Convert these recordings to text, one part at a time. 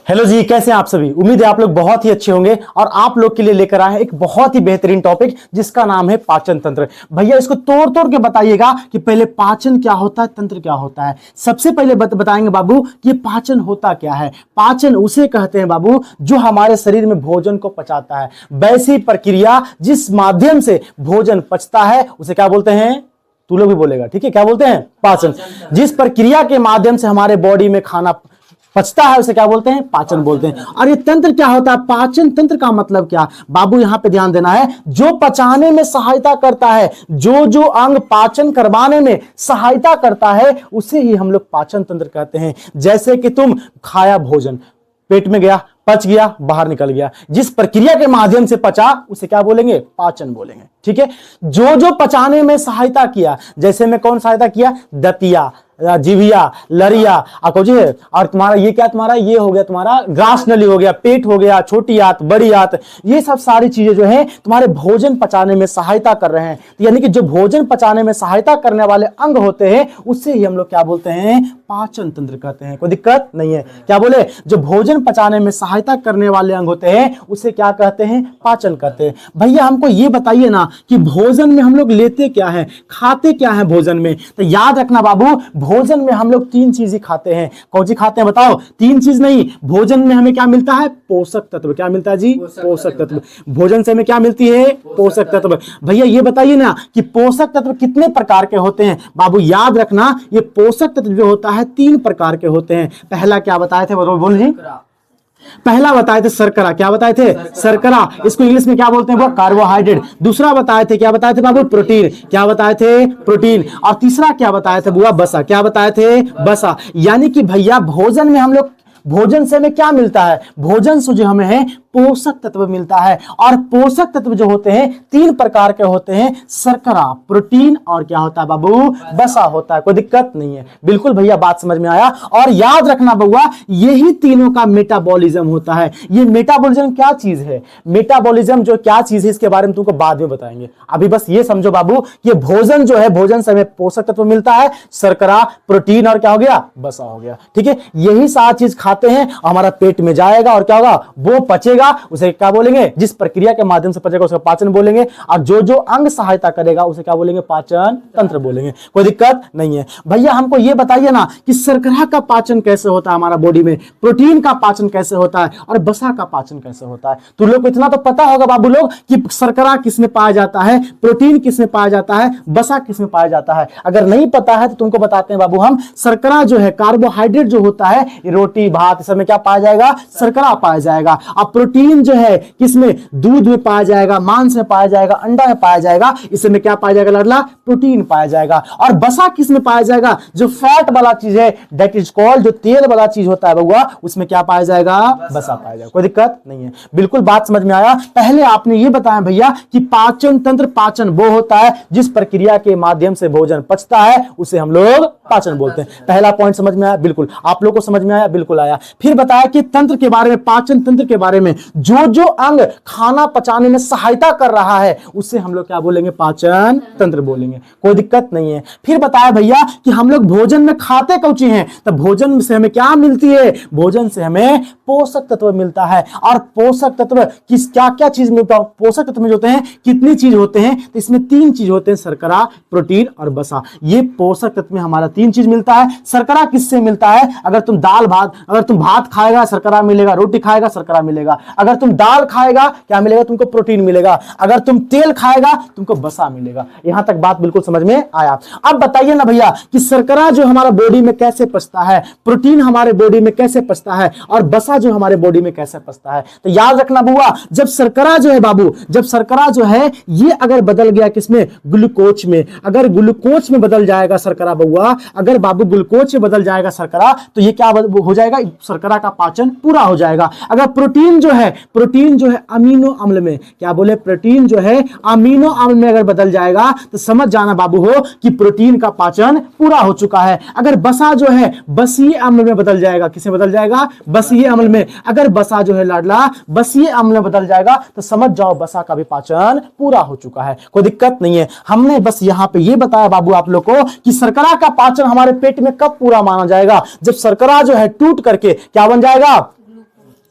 Hello जी, कैसे हैं आप सभी। उम्मीद है आप लोग बहुत ही अच्छे होंगे और आप लोग के लिए लेकर आए हैं एक बहुत ही बेहतरीन टॉपिक जिसका नाम है पाचन तंत्र। भैया इसको तोड़ तोड़ के बताइएगा कि पहले पाचन क्या होता है, तंत्र क्या होता है। सबसे पहले बताएंगे बाबू कि पाचन होता क्या है। पाचन उसे कहते हैं बाबू जो हमारे शरीर में भोजन को पचाता है। वैसी प्रक्रिया जिस माध्यम से भोजन पचता है उसे क्या बोलते हैं, तू लोग भी बोलेगा, ठीक है। क्या बोलते हैं? पाचन। जिस प्रक्रिया के माध्यम से हमारे बॉडी में खाना पचता है उसे क्या बोलते हैं? पाचन बोलते हैं। और ये तंत्र क्या होता है? पाचन तंत्र का मतलब क्या बाबू, यहां पे ध्यान देना है। जो पचाने में सहायता करता है, जो जो अंग पाचन करवाने में सहायता करता है उसे ही हम लोग पाचन तंत्र कहते हैं। जैसे कि तुम खाया भोजन, पेट में गया, पच गया, बाहर निकल गया, जिस प्रक्रिया के माध्यम से पचा उसे क्या बोलेंगे? पाचन बोलेंगे, ठीक है। जो जो पचाने में सहायता किया, जैसे में कौन सहायता किया? दतिया, जीविया, लरिया, और तुम्हारा ये क्या, तुम्हारा ये हो गया, तुम्हारा ग्रास नली हो गया, पेट हो गया, छोटी आंत, बड़ी आंत, ये सब सारी चीजें जो है तुम्हारे भोजन पचाने में सहायता कर रहे हैं। तो यानी कि जो भोजन पचाने में सहायता करने वाले अंग होते हैं उससे ही हम लोग क्या बोलते हैं? पाचन तंत्र कहते हैं। कोई दिक्कत नहीं है। क्या बोले? जो भोजन पचाने में सहायता करने वाले अंग होते हैं उसे क्या कहते हैं? पाचन कहते हैं। भैया हमको ये बताइए ना कि भोजन में हम लोग लेते क्या है, खाते क्या है भोजन में। तो याद रखना बाबू, भोजन में हम लोग तीन चीज ही खाते हैं। कौन सी खाते हैं बताओ? तीन चीज नहीं, भोजन में हमें क्या मिलता है? पोषक तत्व। क्या मिलता है जी? पोषक तत्व। भोजन से हमें क्या मिलती है? पोषक तत्व। भैया ये बताइए ना कि पोषक तत्व कितने प्रकार के होते हैं। बाबू याद रखना, ये पोषक तत्व जो होता है तीन प्रकार के होते हैं। पहला क्या बताए थे, बोल जी? पहला बताए थे शर्करा। क्या बताए थे? शर्करा। इसको इंग्लिश में क्या बोलते हैं? वो कार्बोहाइड्रेट। दूसरा बताए थे, क्या बताए थे बाबू? प्रोटीन। क्या बताए थे? प्रोटीन। और तीसरा क्या बताए थे बुआ? बसा। क्या बताए थे? बसा। यानी कि भैया भोजन में हम लोग, भोजन से हमें क्या मिलता है? भोजन से जो हमें है पोषक तत्व मिलता है। और पोषक तत्व जो होते हैं तीन प्रकार के होते हैं, शर्करा, प्रोटीन और क्या होता है बाबू? बसा होता है। कोई दिक्कत नहीं है। बिल्कुल भैया बात समझ में आया। और याद रखना बउआ, यही तीनों का मेटाबॉलिज्म होता है। ये मेटाबॉलिज्म क्या चीज है? मेटाबॉलिज्म जो क्या चीज है इसके बारे में तुमको बाद में बताएंगे। अभी बस ये समझो बाबू कि भोजन जो है, भोजन से हमें पोषक तत्व मिलता है, शर्करा, प्रोटीन और क्या हो गया? बसा हो गया, ठीक है। यही सात चीज खाते हैं, हमारा पेट में जाएगा और क्या होगा? वो पचेगा, उसे क्या बोलेंगे? जिस प्रक्रिया के माध्यम से पचेगा उसका पाचन बोलेंगे। और जो जो अंग सहायता करेगा उसे क्या बोलेंगे? पाचन तंत्र बोलेंगे। कोई दिक्कत नहीं है। भैया हमको यह बताइए ना कि शर्करा का पाचन कैसे होता है हमारा बॉडी में, प्रोटीन का पाचन कैसे होता है और बसा का पाचन कैसे होता है। तो लोग को इतना तो पता होगा बाबू लोग कि शर्करा किस में पाया जाता है, प्रोटीन किस में पाया जाता है, बसा किस में पाया जाता है। अगर नहीं पता है तो तुमको बताते हैं बाबू हम। शर्करा जो है कार्बोहाइड्रेट जो होता है, रोटी भात सब में क्या पाया जाएगा? शर्करा पाया जाएगा। और प्रोटीन जो है किसमें? दूध में पाया जाएगा, मांस में पाया जाएगा, अंडा में पाया जाएगा। इसमें क्या पाया जाएगा लाडला? प्रोटीन पाया जाएगा। और बसा किस में पाया जाएगा? जो फैट वाला चीज है, दैट इज कॉल्ड, जो तेल वाला चीज होता है बउआ, उसमें क्या पाया जाएगा? बसा पाया जाएगा। कोई दिक्कत नहीं है। बिल्कुल बात समझ में आया। पहले आपने ये बताया भैया कि पाचन तंत्र, पाचन वो होता है जिस प्रक्रिया के माध्यम से भोजन पचता है उसे हम लोग पाचन बोलते हैं। पहला पॉइंट समझ में आया? बिल्कुल। आप लोग को समझ में आया? बिल्कुल आया। फिर बताया कि तंत्र के बारे में, पाचन तंत्र के बारे में, जो जो अंग खाना पचाने में सहायता कर रहा है उससे हम लोग क्या बोलेंगे? पाचन तंत्र बोलेंगे। कोई दिक्कत नहीं है। फिर बताया भैया कि हम लोग भोजन में खाते कौची हैं, तो भोजन से हमें क्या मिलती है? भोजन से हमें पोषक तत्व मिलता है। और पोषक तत्व किस क्या क्या चीज मिलता है? पोषक तत्व में होते हैं कितनी चीज होते हैं? तो इसमें तीन चीज होते हैं, शर्करा, प्रोटीन और बसा। ये पोषक तत्व में हमारा तीन चीज मिलता है। शर्करा किससे मिलता है? अगर तुम दाल भात, अगर तुम भात खाएगा शर्करा मिलेगा, रोटी खाएगा शर्करा मिलेगा। अगर तुम दाल खाएगा क्या मिलेगा? तुमको प्रोटीन मिलेगा। अगर तुम तेल खाएगा तुमको बसा मिलेगा। यहां तक बात बिल्कुल समझ में आया। अब बताइए ना भैया कि शर्करा जो हमारा बॉडी में कैसे पचता है, प्रोटीन हमारे बॉडी में कैसे पचता है और बसा जो हमारे बॉडी में कैसे पचता है। तो याद रखना बुआ, जब शर्करा जो है बाबू, जब शर्करा जो है ये अगर बदल गया किसमें? ग्लूकोज में। अगर ग्लूकोज में बदल जाएगा शर्करा बउआ, अगर बाबू ग्लूकोज में बदल जाएगा शर्करा, तो ये क्या हो जाएगा? शर्करा का पाचन पूरा हो जाएगा। अगर प्रोटीन जो है, प्रोटीन जो है अमीनो अम्ल में, क्या बोले? प्रोटीन जो है अमीनो अम्ल में अगर बदल जाएगा तो समझ जाना बाबू हो कि प्रोटीन का पाचन पूरा हो चुका है। अगर बसा जो है बसीय अम्ल में बदल जाएगा, किसे बदल जाएगा? बसीय अम्ल में। अगर बसा जो है लाडला बसीय अम्ल में बदल जाएगा तो समझ जाओ बसा का भी पाचन पूरा हो चुका है। कोई दिक्कत नहीं है। हमने बस यहां पे ये बताया बाबू आप लोग को कि शर्करा का पाचन हमारे पेट में कब पूरा माना जाएगा? जब शर्करा जो है टूट करके क्या बन जाएगा?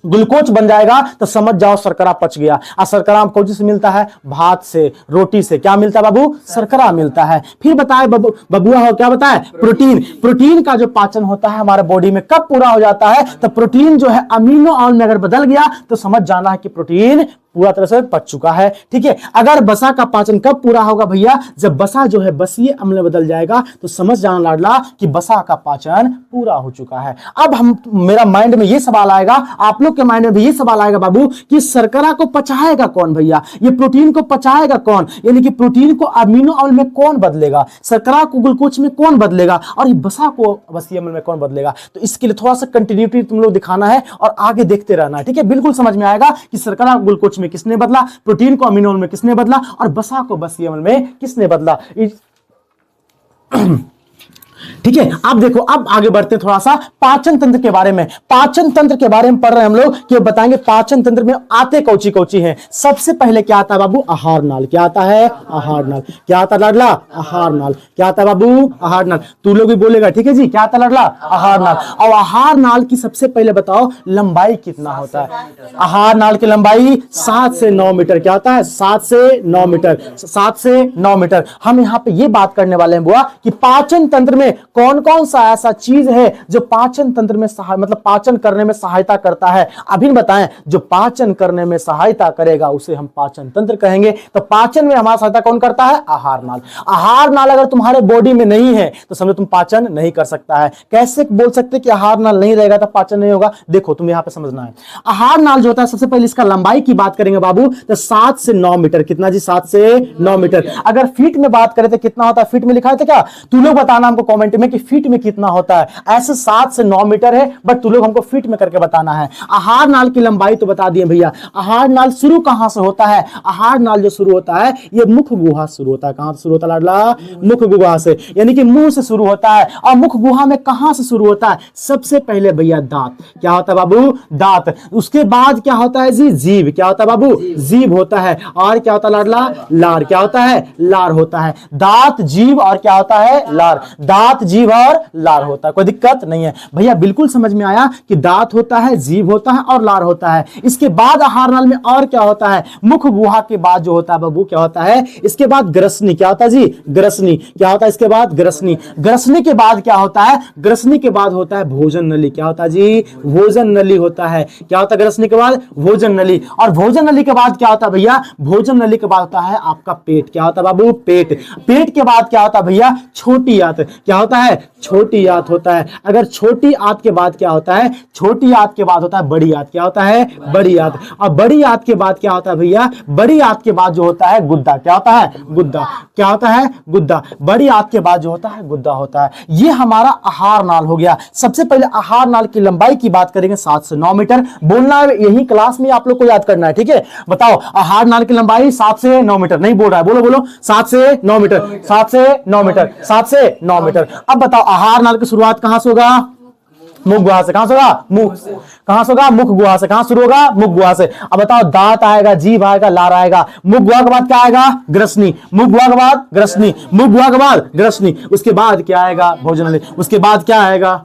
ग्लूकोज बन जाएगा तो समझ जाओ शर्करा पच गया। और शर्करा हमको जिससे मिलता है, भात से, रोटी से। क्या मिलता है बाबू? शर्करा मिलता है। फिर बताए बबुआ हो, क्या बताए? प्रोटीन। प्रोटीन का जो पाचन होता है हमारे बॉडी में कब पूरा हो जाता है? तो प्रोटीन जो है अमीनो अम्ल में अगर बदल गया तो समझ जाना है कि प्रोटीन पूरा तरह से पच चुका है। ठीक है। अगर बसा का पाचन कब पूरा होगा भैया? जब बसा जो है बसीय अम्ल में बदल जाएगा तो समझ जाना लाडला कि बसा का पाचन पूरा हो चुका है। अब हम मेरा माइंड में ये सवाल आएगा, आप लोग के माइंड में भी ये सवाल आएगा बाबू कि शर्करा को पचाएगा कौन भैया? ये प्रोटीन को पचाएगा कौन? यानी कि प्रोटीन को अमीनो अम्ल में कौन बदलेगा? शर्करा को ग्लूकोज में कौन बदलेगा? और ये बसा को बसीय अम्ल में कौन बदलेगा? तो इसके लिए थोड़ा सा कंटिन्यूटी तुम लोग दिखाना है और आगे देखते रहना है। ठीक है। बिल्कुल समझ में आएगा कि शर्करा को ग्लूकोज में किसने बदला, प्रोटीन को अमीनो अम्ल में किसने बदला और बसा को बसीय अम्ल में किसने बदला। ठीक है। अब देखो, अब आगे बढ़ते हैं थोड़ा सा पाचन तंत्र के बारे में। पाचन तंत्र के बारे में पढ़ रहे हैं हम लोग कि बताएंगे पाचन तंत्र में आते कौची कौची हैं। सबसे पहले क्या आता है बाबू? आहार नाल। क्या आता है? आहार नाल। क्या आता है लाडला? आहार नाल। क्या आता है बाबू? आहार नाल। तू लोग भी बोलेगा, ठीक है जी। क्या आता है लाडला? आहार नाल। और आहार नाल की सबसे पहले बताओ लंबाई कितना होता है? आहार नाल की लंबाई 7 से 9 मीटर। क्या होता है? 7 से 9 मीटर। 7 से 9 मीटर। हम यहां पे ये बात करने वाले हैं बुआ कि पाचन तंत्र में कौन कौन सा ऐसा चीज है जो पाचन तंत्र में मतलब पाचन करने में सहायता करता है। अभी बताएं, जो पाचन करने में सहायता करेगा उसे हम पाचन तंत्र कहेंगे। तो पाचन में हमारा सहायता कौन करता है? आहार नाल। आहार नाल अगर तुम्हारे बॉडी में नहीं है तो समझो तुम पाचन नहीं कर सकता है। कैसे बोल सकते कि आहार नाल नहीं रहेगा तो पाचन नहीं होगा? देखो तुम यहां पे समझना है। आहार नाल जो होता है, सबसे पहले इसका लंबाई की बात करेंगे बाबू तो 7 से 9 मीटर। कितना जी? 7 से 9 मीटर। अगर फीट में बात करें तो कितना होता है? फीट में लिखा है तो क्या तू लोग बताना हमको कमेंट में कि फीट में कितना होता है। ऐसे 7 से 9 मीटर है, बट तू लोग हमको फीट में करके बताना है। आहार नाल की लंबाई तो बता दिए भैया। आहार नाल शुरू कहां से होता है? आहार नाल जो शुरू होता है ये मुख गुहा से शुरू होता है। कहां से शुरू होता है लाडला? मुख गुहा से, यानी कि मुंह से शुरू होता है। और मुख गुहा में कहां से शुरू होता है? सबसे पहले भैया दांत। क्या होता है बाबू? दांत। उसके बाद क्या होता है जी? जीभ। क्या होता है बाबू? जीभ होता है। और क्या होता है लाडला? लार। क्या होता है? लार होता है। दांत, जीभ और क्या होता है? लार। दांत, जीभ और लार होता है। कोई दिक्कत नहीं है भैया। बिल्कुल समझ में आया कि दांत होता है, जीभ होता है और लार होता है। इसके बाद आहार नाल में और क्या होता है? मुख गुहा के बाद जो होता है बाबू क्या होता है? इसके बाद ग्रसनी। क्या होता है जी? ग्रसनी। क्या होता है इसके बाद? ग्रसनी। ग्रसनी के बाद क्या होता है? ग्रसनी के बाद होता है भोजन नली। क्या होता है जी? भोजन नली होता है। क्या होता है ग्रसनी के बाद? भोजन नली। और भोजन नली के बाद क्या होता है भैया? भोजन नली के बाद होता है आपका पेट। क्या होता है बाबू? पेट। पेट के बाद क्या होता है भैया? छोटी आंत। क्या होता है? छोटी आंत होता है। अगर छोटी आंत के बाद क्या होता है? छोटी आंत के बाद होता है बड़ी आंत। क्या होता है? बड़ी आंत। और बड़ी आंत के बाद क्या होता है भैया? बड़ी आंत के बाद जो होता है गुद्दा। क्या होता है? गुद्दा। क्या होता है? गुद्दा। बड़ी आंत के बाद जो होता है गुद्दा होता है। ये हमारा आहार नाल हो गया। सबसे पहले आहार नाल की लंबाई की बात करेंगे 7 से 9 मीटर। बोलना है यही क्लास में आप लोग को याद करना है। ठीक है। बताओ आहार नाल की लंबाई 7 से 9 मीटर। नहीं बोल रहा है, बोलो बोलो। 7 से 9 मीटर। 7 से 9 मीटर। 7 से 9 मीटर। अब बताओ आहार नाल की शुरुआत कहां से होगा? मुख गुहा से। कहां से होगा? मुख। कहां से होगा? मुख गुहा से। कहां शुरू होगा? मुख गुहा से। अब बताओ दांत आएगा, जीभ आएगा, लार आएगा। मुख गुहा के बाद क्या आएगा? ग्रसनी। मुख गुहा के बाद ग्रसनी। मुख गुहा के बाद ग्रसनी। उसके बाद क्या आएगा? भोजन नली। उसके बाद क्या आएगा?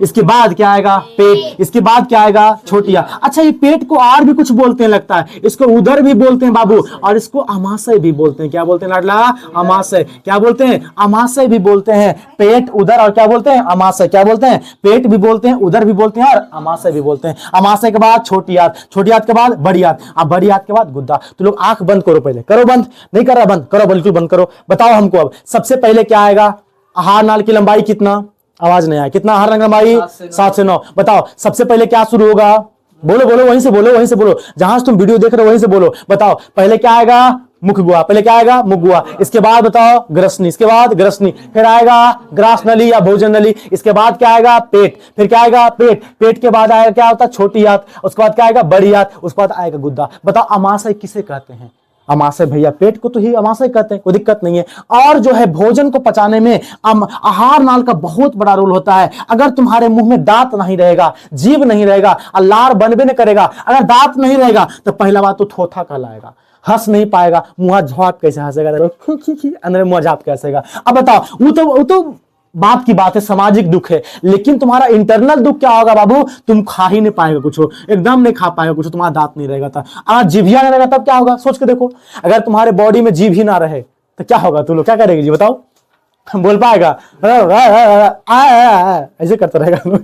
इसके बाद क्या आएगा? पेट। इसके बाद क्या आएगा? छोटिया। अच्छा, ये पेट को और भी कुछ बोलते हैं लगता है। इसको उदर भी बोलते हैं बाबू, और इसको अमाशय भी बोलते हैं। क्या बोलते हैं लाडला? अमाशय। क्या बोलते हैं? अमाशय भी बोलते हैं। पेट, उदर और क्या बोलते हैं? अमाशय। क्या बोलते हैं? पेट भी बोलते हैं, उदर भी बोलते हैं और अमाशय भी बोलते हैं। अमाशय के बाद छोटी आंत। छोटी आंत के बाद बड़ी आंत। अब बड़ी आंत के बाद गुद्दा। तो लोग आंख बंद करो, पहले करो बंद। नहीं कर रहा बंद? करो, बिल्कुल बंद करो। बताओ हमको अब सबसे पहले क्या आएगा? आहार नाल की लंबाई कितना? आवाज नहीं आया। कितना आहार नाल लंबाई? 7 से 9। बताओ सबसे पहले क्या शुरू होगा? बोलो बोलो, वहीं से बोलो, वहीं से बोलो, जहां से तुम वीडियो देख रहे हो वहीं से बोलो। बताओ पहले क्या आएगा? मुख गुहा। पहले क्या आएगा? मुख गुहा। इसके बाद बताओ ग्रसनी। इसके बाद ग्रसनी। फिर आएगा ग्रास नली या भोजन नली। इसके बाद क्या आएगा? पेट। फिर क्या आएगा? पेट। पेट के बाद आएगा क्या होता है? छोटी आंत। उसके बाद क्या आएगा? बड़ी आंत। उसके बाद आएगा गुद्दा। बताओ अमाशय किसे कहते हैं? अमाशय भैया पेट को तो ही अमाशय कहते हैं, कोई दिक्कत नहीं है। और जो है भोजन को पचाने में आहार नाल का बहुत बड़ा रोल होता है। अगर तुम्हारे मुंह में दांत नहीं रहेगा, जीभ नहीं रहेगा और लार बनबे नहीं करेगा, अगर दांत नहीं रहेगा तो पहला बात तो थोथा कहलाएगा, हंस नहीं पाएगा। मुंह झाप कैसे हंसेगा? अंदर मुंह झाप कैसेगा? अब बताओ, वो तो बात की बात है, सामाजिक दुख है। लेकिन तुम्हारा इंटरनल दुख क्या होगा बाबू, तुम खा ही नहीं पाएगा कुछ, एकदम नहीं खा पाएगा कुछ, तुम्हारा दांत नहीं रहेगा था। अगर जिभिया नहीं रहेगा तब क्या होगा, सोच के देखो। अगर तुम्हारे बॉडी में जीभ ही ना रहे तो क्या होगा, तुम लोग क्या करेंगे जी बताओ, बोल पाएगा, ऐसे करता रहेगा।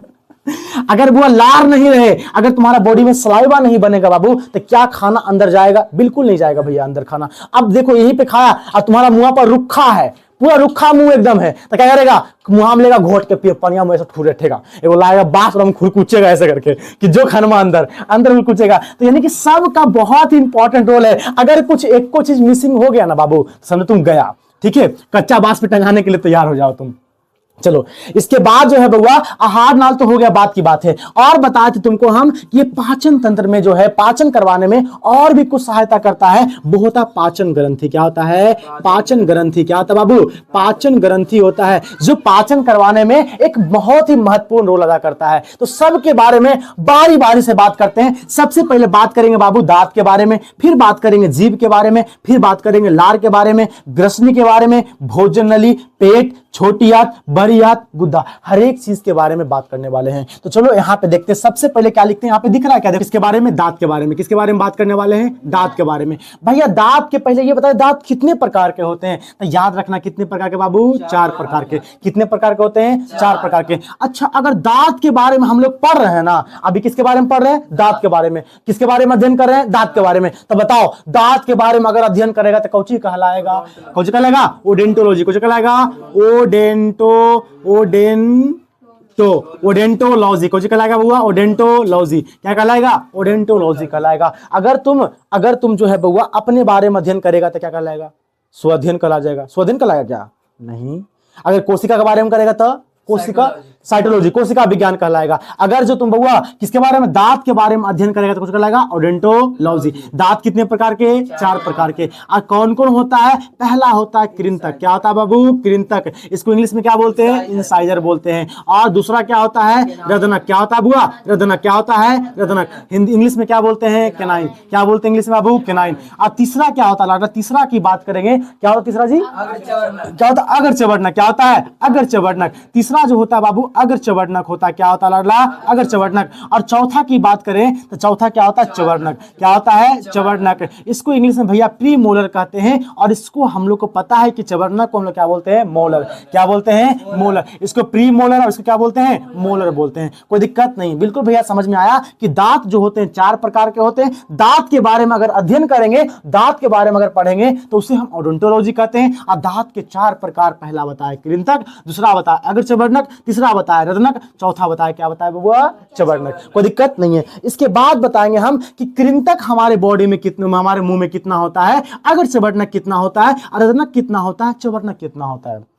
अगर वो लार नहीं रहे, अगर तुम्हारा बॉडी में सलाइवा नहीं बनेगा बाबू, तो क्या खाना अंदर जाएगा, बिल्कुल नहीं जाएगा भैया अंदर खाना। अब देखो यहीं पे खाया और तुम्हारा मुंह पर रुखा है, पूरा रुखा मुंह एकदम है, तो क्या करेगा, मुंह में लेगा घोट के पनिया में ऐसे ठुरेठेगा, वो लाएगा बांस और खुरकुचेगा ऐसे करके कि जो खनमा अंदर अंदर खुरकुचेगा। तो यानी कि सबका बहुत ही इंपॉर्टेंट रोल है। अगर कुछ एक को चीज मिसिंग हो गया ना बाबू, समझो तुम गया, ठीक है, कच्चा बांस पे टंगाने के लिए तैयार हो जाओ तुम। चलो इसके बाद जो है बउआ, आहार नाल तो हो गया, बात की बात है। और बताए थे तुमको हम कि ये पाचन तंत्र में जो है, पाचन करवाने में और भी कुछ सहायता करता है, वो होता है पाचन ग्रंथि। क्या होता है, पाचन ग्रंथि। क्या होता है बाबू, पाचन ग्रंथि होता है, जो पाचन करवाने में एक बहुत ही महत्वपूर्ण रोल अदा करता है। तो सबके बारे में बारी बारी से बात करते हैं। सबसे पहले बात करेंगे बाबू दांत के बारे में, फिर बात करेंगे जीभ के बारे में, फिर बात करेंगे लार के बारे में, ग्रसनी के बारे में, भोजन नली, पेट, छोटी आंत, बड़ी आंत, गुद्दा, हर एक चीज के बारे में बात करने वाले हैं। तो चलो यहाँ पे देखते हैं। सबसे पहले क्या लिखते हैं, यहाँ पे दिख रहा है क्या, किसके बारे में, दांत के बारे में। किसके बारे में बात करने वाले हैं, दांत के बारे में। भैया दांत के पहले ये बताए दांत कितने प्रकार के होते हैं, तो याद रखना कितने प्रकार के बाबू, 4 प्रकार के। कितने प्रकार के होते हैं, 4 प्रकार के। अच्छा, अगर दांत के बारे में हम लोग पढ़ रहे हैं ना, अभी किसके बारे में पढ़ रहे हैं, दांत के बारे में। किसके बारे में अध्ययन कर रहे हैं, दांत के बारे में। तो बताओ दांत के बारे में अगर अध्ययन करेगा तो कौची कहलाएगा, कौची कहलाएगा, ओडेंटोलॉजी। कौची कहलाएगा, ओडेंटोलॉजी। कौन सी कहलाएगा बउआ, ओडेंटोलॉजी। क्या कहलाएगा, ओडेंटोलॉजी कहलाएगा। अगर तुम जो है बउआ अपने बारे में अध्ययन करेगा तो क्या कहलाएगा, स्वाध्ययन कहला जाएगा। स्वाध्ययन कहलाएगा क्या, नहीं। अगर कोशिका के बारे में करेगा तो कोशिका साइटोलॉजी, कोशिका विज्ञान कहलाएगा। अगर जो तुम बउआ किसके बारे में, दांत के बारे में अध्ययन करेगा तो कुछ कहलाएगा, ओडेंटोलॉजी। दांत कितने प्रकार के, 4 प्रकार के। और कौन कौन होता है, पहला होता है कृंतक। क्या होता है बाबू, कृंतक। इसको इंग्लिश में क्या बोलते हैं, इंसाइजर बोलते हैं। और दूसरा क्या होता है, रदनक। क्या होता है बुआ, रदनक। क्या होता है, रदनक। हिंदी इंग्लिश में क्या बोलते हैं, केनाइन। क्या बोलते हैं इंग्लिश में बाबू, केनाइन। और तीसरा क्या होता है, तीसरा की बात करेंगे, क्या होता है तीसरा जी, क्या होता है, अग्रचवर्णक। क्या होता है, अग्रचवर्णक। तीसरा जो होता है बाबू अग्रचवर्णक होता है। क्या होता है लाडला, अग्रचवर्णक। और चौथा की बात करें तो चौथा क्या होता है, चवर्णक। क्या होता है, चवर्णक। इसको इंग्लिश में भैया प्री मोलर कहते हैं। और इसको हम लोग को पता है कि चवर्णक को हम लोग क्या बोलते हैं, मोलर। क्या बोलते हैं, मोलर। इसको प्री मोलर और इसको क्या बोलते हैं, मोलर बोलते हैं। कोई दिक्कत नहीं, बिल्कुल भैया समझ में आया कि दांत जो होते हैं 4 प्रकार के होते हैं। दांत के बारे में अगर अध्ययन करेंगे, दांत के बारे में अगर पढ़ेंगे तो उसे हम ओडोंटोलॉजी कहते हैं। और दांत के 4 प्रकार, पहला बताया कृंतक, दूसरा बताया अग्रचवर्णक, तीसरा बताया रदनक, चौथा बताया क्या बताया बबुआ, चवर्णक। कोई दिक्कत नहीं है। इसके बाद बताएंगे हम कि कृंतक हमारे बॉडी में कितने, हमारे मुंह में कितना होता है, अग्रचवर्णक कितना होता है, रदनक कितना होता है, चवर्णक कितना होता है।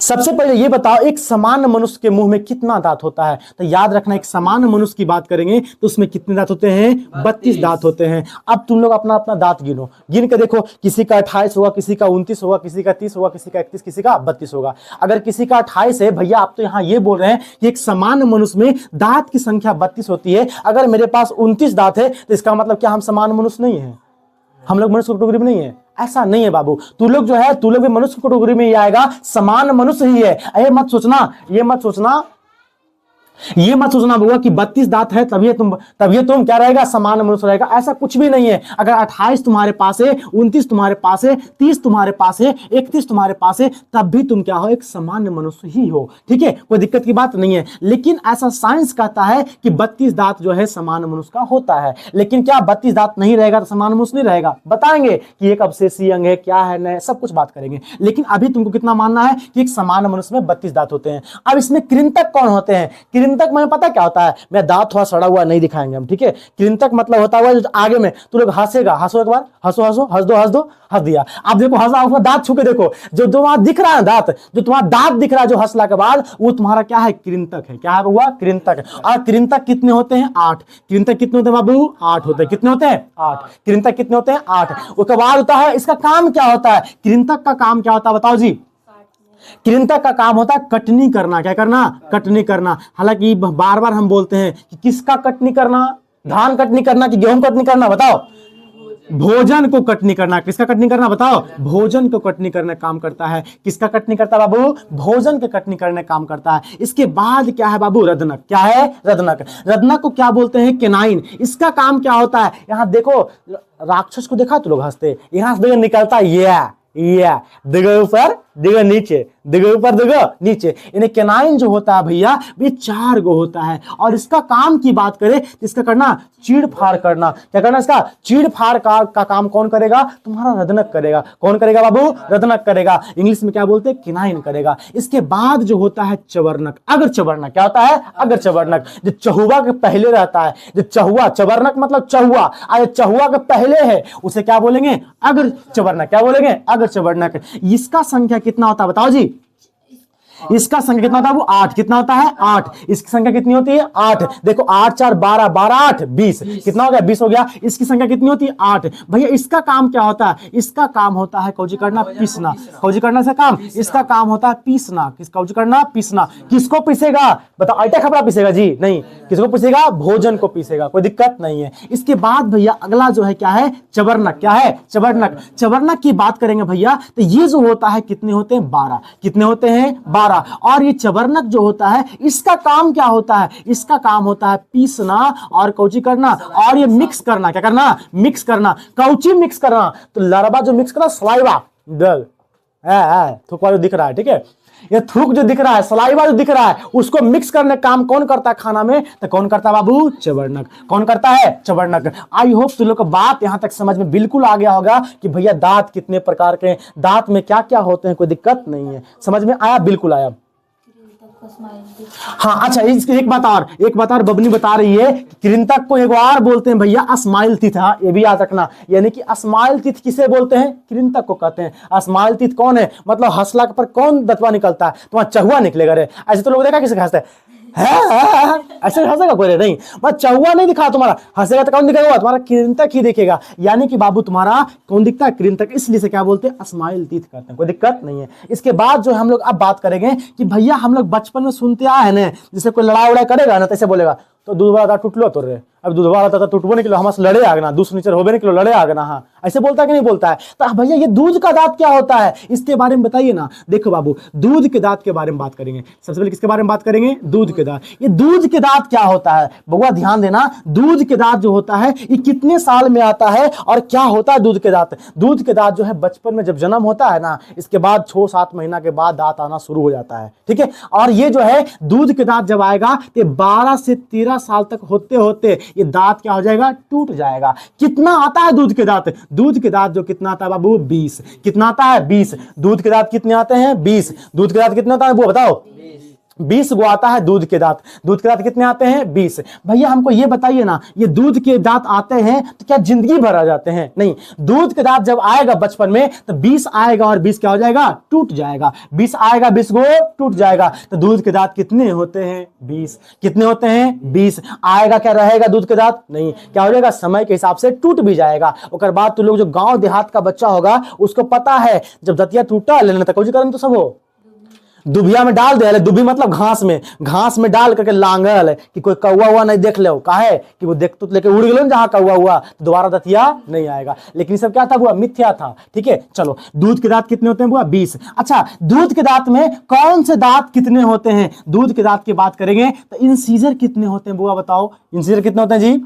सबसे पहले ये बताओ एक सामान्य मनुष्य के मुंह में कितना दांत होता है। तो याद रखना एक सामान्य मनुष्य की बात करेंगे तो उसमें कितने दांत होते हैं, 32 दांत होते हैं। अब तुम लोग अपना अपना दांत गिनो, गिन के देखो, किसी का 28 होगा, किसी का 29 होगा, किसी का 30 होगा, किसी का 31, किसी का 32 होगा। अगर किसी का 28 है भैया, आप तो यहाँ ये बोल रहे हैं कि एक सामान्य मनुष्य में दांत की संख्या 32 होती है। अगर मेरे पास 29 दांत है तो इसका मतलब क्या हम सामान्य मनुष्य नहीं है, हम लोग मनुष्य कैटेगरी में नहीं है। ऐसा नहीं है बाबू, तू लोग जो है, तू लोग भी मनुष्य कैटेगरी में ही आएगा, समान मनुष्य ही है। ये मत सोचना, ये मत सोचना, ये मत सोचना बउआ कि 32 दांत है तभी तुम क्या रहेगा, समान मनुष्य रहेगा। ऐसा कुछ भी नहीं है। अगर 28 तुम्हारे पास है, 29 तुम्हारे पास है, 30 तुम्हारे पास है, 31 तुम्हारे पास है, तब भी तुम क्या हो, एक सामान्य मनुष्य ही हो। ठीक है, कोई दिक्कत की बात नहीं है। लेकिन ऐसा साइंस कहता है कि 32 दांत जो है सामान्य मनुष्य का होता है। लेकिन क्या 32 दांत नहीं रहेगा तो सामान्य मनुष्य नहीं रहेगा? बताएंगे कि एक अवशेषीय अंग है, क्या है, नहीं, सब कुछ बात करेंगे। लेकिन अभी तुमको कितना मानना है कि एक सामान्य मनुष्य में 32 दांत होते हैं। अब इसमें कृंतक कौन होते हैं? कृंतक में पता क्या होता है, मैं दांत थोड़ा सड़ा हुआ नहीं दिखाएंगे हम, ठीक है। कृंतक मतलब होता है जो आगे में तू लोग हंसेगा, हंसो एक बार, हंसो हंसो, हंस दो, हंस दिया। आप देखो हंसा, उसका दांत छू के देखो, जो तुम्हारा दिख रहा है दांत, जो तुम्हारा दांत दिख रहा है जो हंसला के बाद, वो तुम्हारा क्या है, कृंतक है। क्या है हुआ, कृंतक। और कृंतक कितने होते हैं, 8। कृंतक कितने होते हैं बाबू, 8 होते हैं। कितने होते हैं, 8। कृंतक कितने होते हैं, 8। उसके बाद होता है, इसका काम क्या होता है, कृंतक का काम क्या होता है बताओ जी। कृंतक का काम होता है कटनी करना। क्या करना, कटनी करना। हालांकि बार बार हम बोलते हैं कि किसका कटनी करना, धान कटनी करना कि गेहूं कटनी करना, बताओ। भोजन को कटनी करना। किसका कटनी करना बताओ? भोजन को कटनी करने काम करता है। किसका कटनी करता है बाबू? भोजन के कटनी करने काम करता है। इसके बाद क्या है बाबू? रदनक। क्या है? रदनक। रदनक को क्या बोलते हैं? केनाइन। इसका काम क्या होता है? यहां देखो, राक्षस को देखा तो लोग हंसते, यहां से देखो निकलता है ये देखो ऊपर देखो नीचे, देखो ऊपर देखो नीचे। इन्हें केनाइन जो होता है भैया, ये 4 गो होता है। और इसका काम की बात करें तो इसका करना चीड़ फाड़ करना। क्या करना? इसका चीड़ फाड़ का काम कौन करेगा? तुम्हारा रदनक करेगा। कौन करेगा बाबू? रदनक करेगा। इंग्लिश में क्या बोलते हैं? केनाइन करेगा। इसके बाद जो होता है चवर्णक, अगर चवर्णक। क्या होता है? अगर चवर्णक, जो चहुआ के पहले रहता है, जो चहुआ, चवर्णक मतलब चहुआ, और चहुआ के पहले है उसे क्या बोलेंगे? अगर चवर्णक। क्या बोलेंगे? अगर चवर्णक। इसका संख्या कितना होता है बताओ जी? इसका संख्या कितना होता है वो? 8। कितना होता है? 8। इसकी संख्या कितनी होती है? 8। देखो 8 4 12, 12 8 20। कितना हो गया? 20 हो गया। इसकी संख्या कितनी होती है? 8। भैया इसका काम क्या होता है? इसका काम होता है कौजी करना, पीसना। कौजी करना से काम, इसका काम होता है पीसना। किस कौजी करना? पीसना। किसको पीसेगा बताओ? आटा खपड़ा पीसेगा जी? नहीं। किसको पीसेगा? भोजन को पीसेगा। कोई दिक्कत नहीं है। इसके बाद भैया अगला जो है क्या है? चवर्णक। क्या है? चवर्णक। चवर्णक की बात करेंगे भैया तो ये जो होता है कितने होते हैं? 12। कितने होते हैं? 12। और ये चवर्णक जो होता है इसका काम क्या होता है? इसका काम होता है पीसना और कौची करना, और ये मिक्स करना। क्या करना? मिक्स करना। कौची मिक्स करना? तो लरबा जो मिक्स करना, सलाइवा दल थूक दिख रहा है, ठीक है? ये थूक जो दिख रहा है, सलाइवा जो दिख रहा है, उसको मिक्स करने का काम कौन करता है खाना में? तो कौन करता है बाबू? चवर्णक। कौन करता है? चवर्णक। आई होप तुम लोग को बात यहां तक समझ में बिल्कुल आ गया होगा कि भैया दांत कितने प्रकार के हैं, दांत में क्या क्या होते हैं। कोई दिक्कत नहीं है, समझ में आया? बिल्कुल आया। हाँ अच्छा, एक बात और बबनी बता रही है, कृंतक को एक और बोलते हैं भैया स्माइल टीथ। हाँ ये भी याद रखना, यानी कि स्माइल टीथ किसे बोलते हैं? कृंतक को कहते हैं। स्माइल टीथ कौन है? मतलब हंसला पर कौन दतवा निकलता है? तुम्हारा चहुआ निकलेगा रे। ऐसे तो लोग देखा किसे हंसते है? ऐसे हंसेगा कोई? नहीं, बस चहुआ नहीं दिखा तुम्हारा, हंसेगा तो कौन दिखेगा? तुम्हारा कृंतक ही दिखेगा। यानी कि बाबू तुम्हारा कौन दिखता है? कृंतक। इसलिए से क्या बोलते हैं? स्माइल टीथ करते हैं। कोई दिक्कत नहीं है। इसके बाद जो हम लोग अब बात करेंगे कि भैया हम लोग बचपन में सुनते आए ना, जैसे कोई लड़ाई उड़ाई करेगा ना तो ऐसे बोलेगा, तो दूध वाला टूटलो तो रे, अब दूध वाला था टूटबो नहीं किलो, हमसे लड़े आगना, दूसरे नीचे होबे नहीं किलो, लड़े आगना। हाँ ऐसे बोलता है कि नहीं बोलता है? तो भैया ये दूध का दांत क्या होता है, इसके बारे में बताइए ना। देखो बाबू, दूध के दांत के बारे में बात करेंगे। सबसे पहले किसके बारे में बात करेंगे? दूध के दांत। ये दूध के दांत क्या होता है बउआ? ध्यान देना, दूध के दांत जो होता है ये कितने साल में आता है और क्या होता है दूध के दांत? दूध के दांत जो है बचपन में जब जन्म होता है ना, इसके बाद 6-7 महीना के बाद दांत आना शुरू हो जाता है, ठीक है? और ये जो है दूध के दांत जब आएगा तो 12 से 13 साल तक होते होते ये दांत क्या हो जाएगा? टूट जाएगा। कितना आता है दूध के दांत? दूध के दांत जो कितना आता है बाबू? 20। कितना आता है? 20। दूध के दांत कितने आते हैं? 20। दूध के दांत कितने आता है वो बताओ? 20 गो आता है दूध के दांत। दूध के दांत कितने आते हैं? 20। भैया हमको ये बताइए ना, ये दूध के दांत आते हैं तो क्या जिंदगी भर आ जाते हैं? नहीं, दूध के दांत जब आएगा बचपन में तो 20 आएगा और 20 क्या हो जाएगा? टूट जाएगा। 20 आएगा, 20 गो टूट जाएगा। तो दूध के दांत कितने होते हैं? 20। कितने होते हैं? 20। आएगा क्या रहेगा दूध के दांत? नहीं, क्या हो जाएगा? समय के हिसाब से टूट भी जाएगा। उसके बाद तो लोग जो गांव देहात का बच्चा होगा उसको पता है जब दतिया टूटा लेना तक कौन तो सब हो दुबिया में डाल दे। दुबी मतलब घास में डाल करके लांगल कि कोई कौवा हुआ नहीं देख ले, काहे कि वो देख तो लेके उड़ गए जहां कौवा हुआ तो दोबारा दतिया नहीं आएगा। लेकिन ये सब क्या था बुआ? मिथ्या था, ठीक है? चलो, दूध के दांत कितने होते हैं बुआ? 20। अच्छा, दूध के दांत में कौन से दांत कितने होते हैं? दूध के दांत की बात करेंगे तो इंसीजर कितने होते हैं बुआ बताओ? इंसीजर कितने होते हैं जी?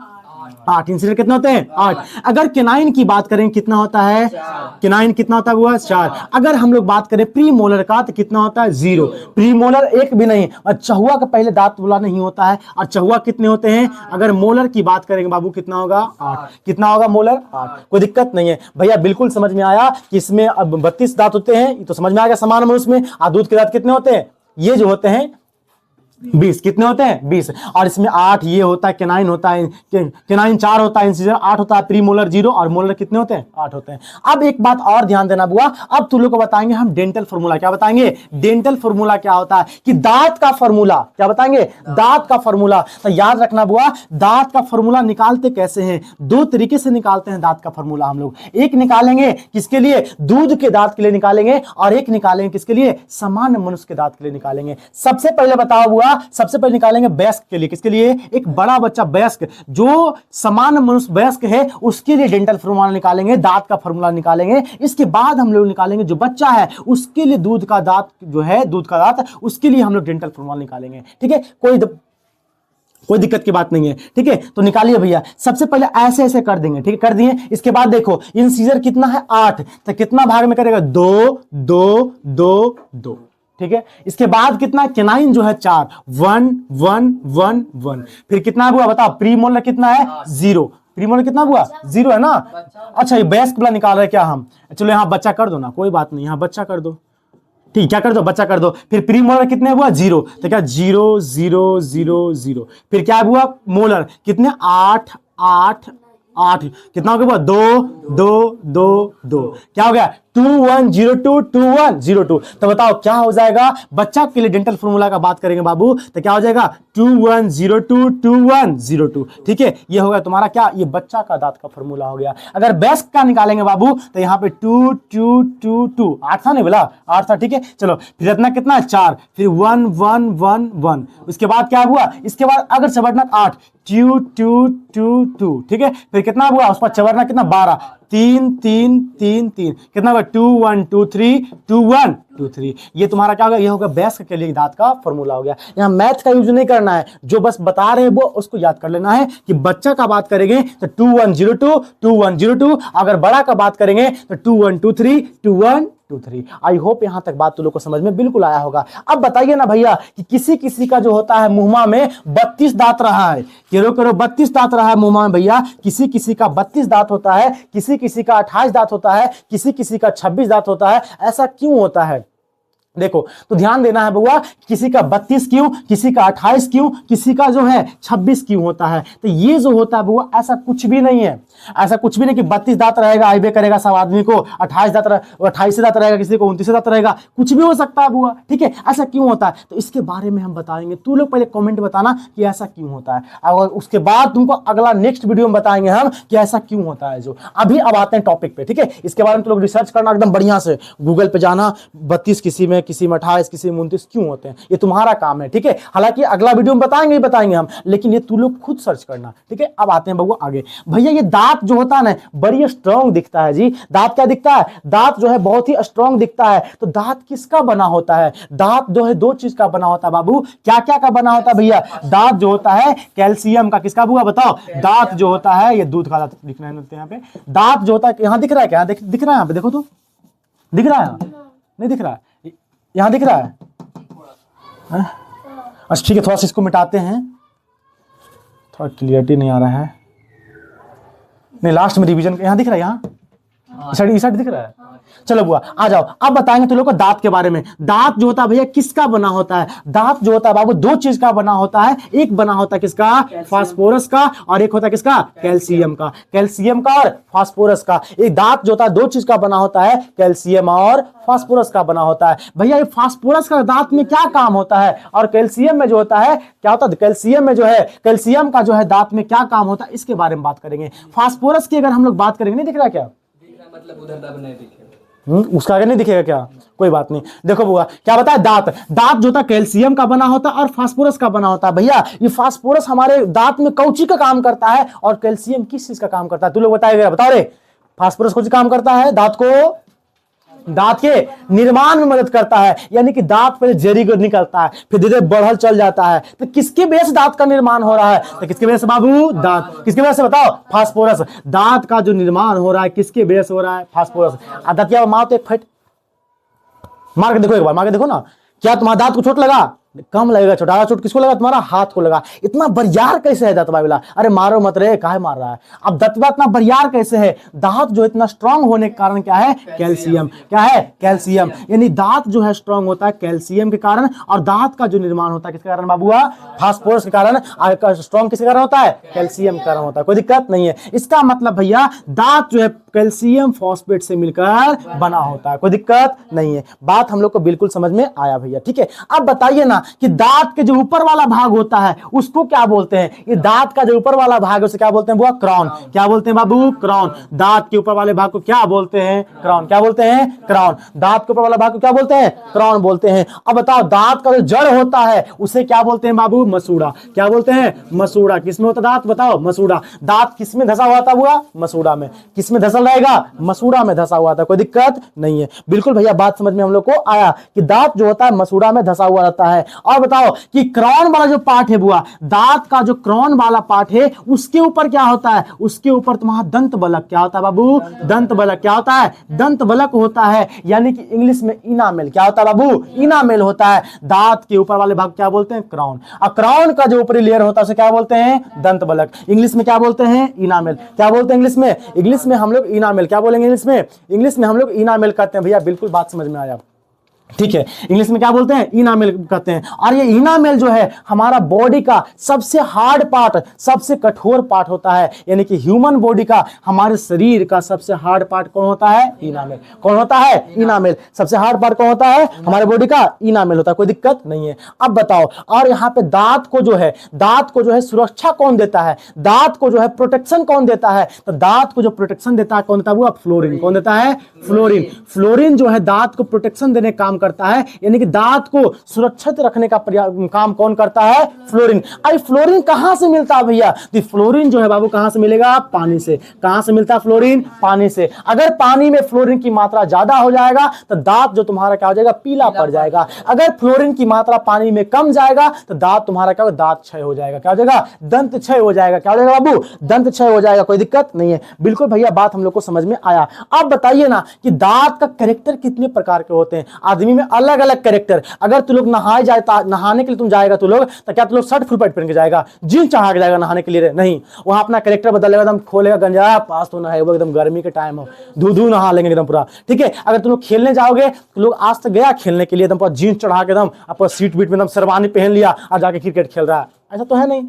8। इंसीजर कितने होते हैं? 8। अगर केनाइन की बात करें कितना होता है? केनाइन कितना होता है वो? 4। अगर हम लोग बात करें प्री मोलर का तो कितना होता है? 0। प्री मोलर एक भी नहीं। और चहुआ का पहले दांत बोला नहीं होता है। और चहुआ कितने होते हैं? अगर मोलर की बात करेंगे बाबू कितना होगा? 8। कितना होगा मोलर? 8। कोई दिक्कत नहीं है भैया, बिल्कुल समझ में आया कि इसमें अब 32 दांत होते हैं, ये तो समझ में आ गया समान में उसमें। और दूध के दांत कितने होते हैं? ये जो होते हैं 20। कितने होते हैं? 20। और इसमें 8 ये होता है, केनाइन होता है, केनाइन 4 होता है, इंसीजर 8 होता है, प्री मोलर 0 और मोलर कितने होते हैं? 8 होते हैं। अब एक बात और ध्यान देना बुआ, अब तुम लोग को बताएंगे हम डेंटल फॉर्मूला। क्या बताएंगे? डेंटल फॉर्मूला क्या होता है कि दांत का फॉर्मूला। क्या बताएंगे? दांत का फॉर्मूला। तो याद रखना बुआ, दांत का फॉर्मूला निकालते कैसे हैं? 2 तरीके से निकालते हैं दांत का फॉर्मूला हम लोग। एक निकालेंगे किसके लिए? दूध के दांत के लिए निकालेंगे, और एक निकालेंगे किसके लिए? सामान्य मनुष्य के दांत के लिए निकालेंगे। सबसे पहले बताओ बुआ, सबसे पहले निकालेंगे वयस्क के लिए। किसके लिए? एक बड़ा बच्चा वयस्क, जो सामान्य मनुष्य वयस्क है, उसके लिए डेंटल फॉर्मूला निकालेंगे, दांत का फॉर्मूला निकालेंगे। इसके बाद हम लोग निकालेंगे जो बच्चा है उसके लिए दूध का दांत जो है, दूध का दांत, उसके लिए हम लोग डेंटल फॉर्मूला निकालेंगे। ठीक है, कोई दिक्कत की बात नहीं है। ठीक है, तो निकालिए भैया। सबसे पहले ऐसे ऐसे कर देंगे। ठीक है, कर दिए। इसके बाद देखो इंसीजर कितना है? 8, तो कितना भाग में करेगा? 2 2 2 2। ठीक है, इसके बाद कितना? केनाइन जो है 4, 1 1 1 1। फिर कितना हुआ बताओ? प्रीमोलर कितना है? 0। प्रीमोलर कितना हुआ? 0 है ना। अच्छा, ये वयस्क वाला निकाल रहे क्या हम? चलो यहाँ बच्चा कर दो ना, कोई बात नहीं, यहाँ बच्चा कर दो। ठीक, क्या कर दो? बच्चा कर दो। फिर प्री मोलर कितने हुआ? 0, तो क्या 0 0 0 0। फिर क्या हुआ? मोलर कितने? 8 8 8। कितना हो गया? 2 2 2 2। क्या हो गया? 2102 2102। तो बताओ क्या हो जाएगा? बच्चा के लिए डेंटल फॉर्मूला का बात करेंगे बाबू, तो क्या हो जाएगा? 2102 2102। ठीक है, ये होगा तुम्हारा क्या? ये बच्चा का दांत का फॉर्मूला हो गया। अगर वयस्क का निकालेंगे बाबू, तो यहाँ पे 2 2 2 2। 8 था नहीं बोला? 8 था। ठीक है, चलो फिर इतना कितना है? 4। फिर 1 1 1 1। उसके बाद क्या हुआ? इसके बाद अगर चबड़ना 8 2 2 2 2। ठीक है, फिर कितना हुआ? उस पर चबड़ना कितना? 12 3 3 3 3। कितना होगा? 2 1 2 3 2 1 2 3। ये तुम्हारा क्या होगा? ये होगा वयस्क के लिए दांत का फॉर्मूला हो गया। यहाँ मैथ का यूज नहीं करना है, जो बस बता रहे हैं वो उसको याद कर लेना है कि बच्चा का बात करेंगे तो 2102 2102, अगर बड़ा का बात करेंगे तो 2123 2123। आई होप यहां तक बात तुम लोग को समझ में बिल्कुल आया होगा। अब बताइए ना भैया कि किसी किसी का जो होता है मुंहमा में 32 दांत रहा है, केरो केरो 32 दांत रहा है मुंहमा में भैया। किसी किसी का 32 दांत होता है, किसी किसी का 28 दांत होता है, किसी किसी का 26 दांत होता है। ऐसा क्यों होता है? देखो तो ध्यान देना है बुआ, किसी का 32 क्यों, किसी का 28 क्यों, किसी का जो है 26 क्यों होता है। तो ये जो होता है बुआ, ऐसा कुछ भी नहीं है। ऐसा कुछ भी नहीं कि 32 दांत रहेगा आईबे करेगा सब आदमी को, 28 दांत रहेगा किसी को, 29 दांत रहेगा, कुछ भी हो सकता है बुआ। ठीक है, ऐसा क्यों होता है तो इसके बारे में हम बताएंगे। तू लोग पहले कमेंट बताना कि ऐसा क्यों होता है, और उसके बाद तुमको अगला नेक्स्ट वीडियो में बताएंगे हम कि ऐसा क्यों होता है। जो अभी अब आते हैं टॉपिक पे। ठीक है, इसके बारे में तुम लोग रिसर्च करना एकदम बढ़िया से, गूगल पे जाना, 32 किसी में 28 किसी में 29 क्यों होते हैं, ये तुम्हारा काम है। ठीक है, हालांकि अगला वीडियो में बताएंगे हम, लेकिन ये तू लोग खुद सर्च करना। ठीक है, अब आते हैं बबुआ आगे। भैया ये दांत जो होता है ना बड़ी स्ट्रांग दिखता है जी। दांत क्या दिखता है? दांत जो है बहुत ही स्ट्रांग दिखता है। तो दांत किसका बना होता है? दांत जो है 2 चीज का बना होता है बाबू। क्या क्या का बना होता है भैया? दांत जो होता है कैल्शियम का। किसका बुआ बताओ? दांत जो होता है, ये दूध का दांत दिख रहा है यहाँ पे। दांत जो होता है, यहाँ दिख रहा है क्या? दिख रहा है यहाँ पे, देखो तो दिख रहा है? नहीं दिख रहा है? यहां दिख रहा है? अच्छा ठीक है, थोड़ा सा इसको मिटाते हैं, थोड़ा क्लियरिटी नहीं आ रहा है। नहीं, लास्ट में रिवीजन यहां दिख रहा है, यहां इस साइड दिख रहा है। चलो बुआ आ जाओ, अब बताएंगे तुम लोग को दांत के बारे में। दांत जो होता है भैया किसका बना होता है? दांत जो होता है बाबू 2 चीज का बना होता है। एक बना होता है किसका? फास्फोरस का, और एक होता है किसका? कैल्शियम का। कैल्शियम का और फास्फोरस का। एक दांत जो होता है 2 चीज का बना होता है, कैल्शियम और फास्फोरस का बना होता है। भैया ये फास्फोरस का दांत में क्या काम होता है, और कैल्शियम में जो होता है क्या होता है? कैल्शियम में जो है, कैल्शियम का जो है दांत में क्या काम होता है, इसके बारे में बात करेंगे। फास्फोरस की अगर हम लोग बात करेंगे, नहीं दिख रहा क्या? मतलब उधर दब नहीं दिखेगा। उसका आगे नहीं दिखेगा क्या? कोई बात नहीं। देखो बुआ क्या बताया, दांत जो था कैल्शियम का बना होता है और फास्फोरस का बना होता है। भैया ये फास्फोरस हमारे दांत में कौची का काम करता है, और कैल्शियम किस चीज का काम करता है? तू लोग बताएगा, बताओ रे। फास्फोरस कौन सा काम करता है? दांत के निर्माण में मदद करता है, यानी कि दांत पहले जरी को निकलता है, फिर धीरे धीरे बढ़ल चल जाता है। तो किसके वजह से दांत का निर्माण हो रहा है? तो किसके वजह से बाबू? दांत। किसके वजह से बताओ? फास्फोरस। दांत का जो निर्माण हो रहा है किसके वजह से हो रहा है? फास्फोरस। दांतिया मारो तो एक फट मार के देखो, एक बार मार के देखो ना, क्या तुम्हारा दांत को चोट लगा? कम लगेगा। छोटा चोट किसको लगा? तुम्हारा हाथ को लगा। इतना बरियार कैसे है दतवा वाला? अरे मारो मत रे, काहे मार रहा है? अब दतवा इतना बरियार कैसे है? दांत जो इतना स्ट्रांग होने के कारण क्या है? कैल्शियम। क्या है? कैल्शियम। यानी दांत जो है स्ट्रांग होता है कैल्शियम के कारण, और दांत का जो निर्माण होता है किसके कारण बाबूआ? फास्फोरस के कारण। स्ट्रांग किसके कारण होता है? कैल्शियम के कारण होता है। कोई दिक्कत नहीं है। इसका मतलब भैया दांत जो है कैल्शियम फॉस्फेट से मिलकर बना होता है। कोई दिक्कत नहीं है। बात हम लोग को बिल्कुल समझ में आया भैया। ठीक है, अब बताइए ना कि दांत के जो ऊपर वाला भाग होता है उसको क्या बोलते हैं? ये दांत का जो ऊपर वाला भाग है उसे क्या बोलते हैं बुआ? क्राउन। क्या बोलते हैं बाबू? क्राउन। दांत के ऊपर वाले भाग को क्या बोलते हैं? क्राउन। क्या बोलते हैं? क्राउन। दांत के ऊपर वाला भाग को क्या बोलते हैं? क्राउन बोलते हैं। अब बताओ दांत का जो जड़ होता है उसे क्या बोलते हैं बाबू? मसूड़ा। क्या बोलते हैं? मसूड़ा। किसमें होता दांत? बताओ। मसूड़ा। दांत किसमें धसा हुआ था बुआ? मसूड़ा में। किसमें धसल रहेगा? मसूड़ा में धसा हुआ था। कोई दिक्कत नहीं है। बिल्कुल भैया बात समझ में हम लोग को आया कि दांत जो होता है मसूड़ा में धसा हुआ रहता है। और बताओ कि क्राउन वाला जो पार्ट है बुआ, दांत का जो क्राउन वाला पार्ट है उसके ऊपर क्या होता है? उसके ऊपर तुम्हारा दंत बलक। क्या होता है बाबू? दंत बलक। क्या होता है? दंत बलक होता है, यानी कि इंग्लिश में इनामेल। क्या होता है बाबू? इनामेल होता है। दांत के ऊपर वाले भाग क्या बोलते हैं? क्राउन। और क्राउन का जो ऊपरी लेयर होता है उसे क्या बोलते हैं? दंत बलक। इंग्लिश में क्या बोलते हैं? इनामेल। क्या बोलते हैं इंग्लिश में? इंग्लिश में हम लोग इनामेल। क्या बोलेंगे इंग्लिश में? इंग्लिश में हम लोग इनामेल कहते हैं। भैया बिल्कुल बात समझ में आया। ठीक है, इंग्लिश में क्या बोलते हैं? इनामेल कहते हैं। और ये इनामेल जो है हमारा बॉडी का सबसे हार्ड पार्ट, सबसे कठोर पार्ट होता है, यानी कि ह्यूमन बॉडी का, हमारे शरीर का सबसे हार्ड पार्ट कौन होता है? इनामेल। कौन होता है? इनामेल। सबसे हार्ड पार्ट कौन होता है? हमारे बॉडी का इनामेल होता है। कोई दिक्कत नहीं है। अब बताओ, और यहाँ पे दांत को जो है, दांत को जो है सुरक्षा कौन देता है? दांत को जो है प्रोटेक्शन कौन देता है? तो दांत को जो प्रोटेक्शन देता है कौन देता है वो? फ्लोरीन। कौन देता है? फ्लोरीन। फ्लोरीन जो है दांत को प्रोटेक्शन देने का काम करता है, यानी कि दांत को सुरक्षित रखने का काम कौन करता है? फ्लोरीन। आई फ्लोरीन कहां से मिलता है भैया? तो फ्लोरीन जो है बाबू कहां से मिलेगा? पानी से। कहां से मिलता है फ्लोरीन? पानी से। अगर पानी में फ्लोरीन की मात्रा ज्यादा हो जाएगा तो दांत जो तुम्हारा क्या हो जाएगा? पीला पड़ जाएगा। अगर फ्लोरीन की मात्रा पानी में कम जाएगा तो दांत तुम्हारा क्या होगा? दांत क्षय हो जाएगा। क्या हो जाएगा? दंत क्षय हो जाएगा। क्या हो जाएगा बाबू? दंत क्षय हो जाएगा। कोई दिक्कत नहीं है। बिल्कुल भैया बात हम लोग को समझ में आया। अब बताइए ना कि दांत का कैरेक्टर कितने प्रकार के होते हैं? आदमी में अलग अलग कैरेक्टर। अगर तू लोग नहाए जाए, नहाने के लिए तुम जाएगा तू लोग, तो क्या तू लोग शर्ट फुल पैंट पहन के जाएगा, जींस चढ़ा के जाएगा नहाने के लिए? नहीं, वहां अपना कैरेक्टर बदलेगा, एकदम खोलेगा गंजा, पास तो ना है वो, एकदम गर्मी के टाइम हो, धू धू नहा लेंगे एकदम पूरा। ठीक है, अगर तुम लोग खेलने जाओगे तो लोग आज तक गया खेलने के लिए एकदम पूरा जींस चढ़ा के एकदम अपना सीट बीट में एकदम शेरवानी पहन लिया और जाके क्रिकेट खेल रहा है? ऐसा तो है नहीं।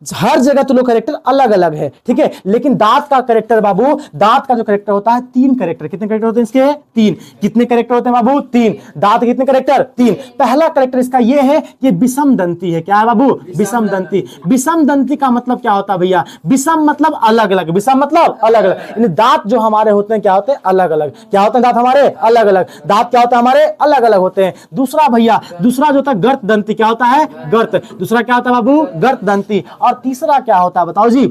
हर जगह तो लोग कैरेक्टर अलग अलग है। ठीक है, लेकिन दांत का कैरेक्टर बाबू, दांत का जो कैरेक्टर होता है, 3 कैरेक्टर। कितने कैरेक्टर होते हैं इसके? 3। कितने कैरेक्टर होते हैं बाबू? 3। दांत कितने कैरेक्टर? 3। पहला कैरेक्टर इसका ये है कि विषम दंती है। क्या है बाबू? विषम दंती। विषम दंती का मतलब क्या होता है भैया? विषम मतलब अलग अलग, विषम मतलब अलग अलग, यानी दांत जो हमारे होते हैं क्या होते हैं? अलग अलग। क्या होते हैं दांत हमारे? अलग अलग। दांत क्या होता है हमारे? अलग अलग होते हैं। दूसरा भैया, दूसरा जो होता है गर्त दंती। क्या होता है? गर्त। दूसरा क्या होता है बाबू? गर्त दंती। और तीसरा क्या होता है बताओ जी?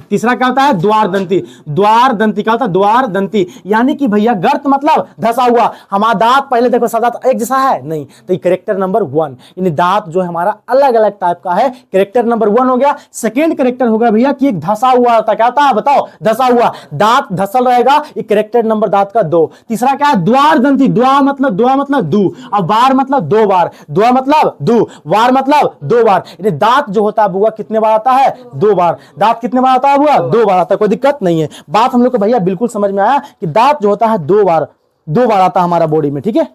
तीसरा क्या होता है? द्वार दंती। द्वार दंती क्या होता है? द्वार दंती, यानी कि भैया गर्त मतलब धसा हुआ। हमारा दांत पहले देखो सब दांत एक जैसा है नहीं, तो ये कैरेक्टर नंबर 1, यानी दांत जो है हमारा अलग अलग टाइप का है। कैरेक्टर नंबर 1 हो गया। सेकेंड कैरेक्टर होगा भैया कि एक धसा हुआ होता है। क्या होता है बताओ? धसा हुआ। दांत धसल रहेगा, ये कैरेक्टर नंबर दांत का 2। तीसरा क्या है? द्वार दंती। द्वा मतलब दू, और बार मतलब 2 बार। द्वा मतलब दू, वार मतलब 2 बार, यानी दांत जो होता है बुआ कितने बार आता है? 2 बार। दांत कितने बार आता है बुआ? 2 बार आता है। कोई दिक्कत नहीं है। बात हम लोग को भैया बिल्कुल समझ में आया कि दांत जो होता है 2 बार आता है हमारा बॉडी में। ठीक है,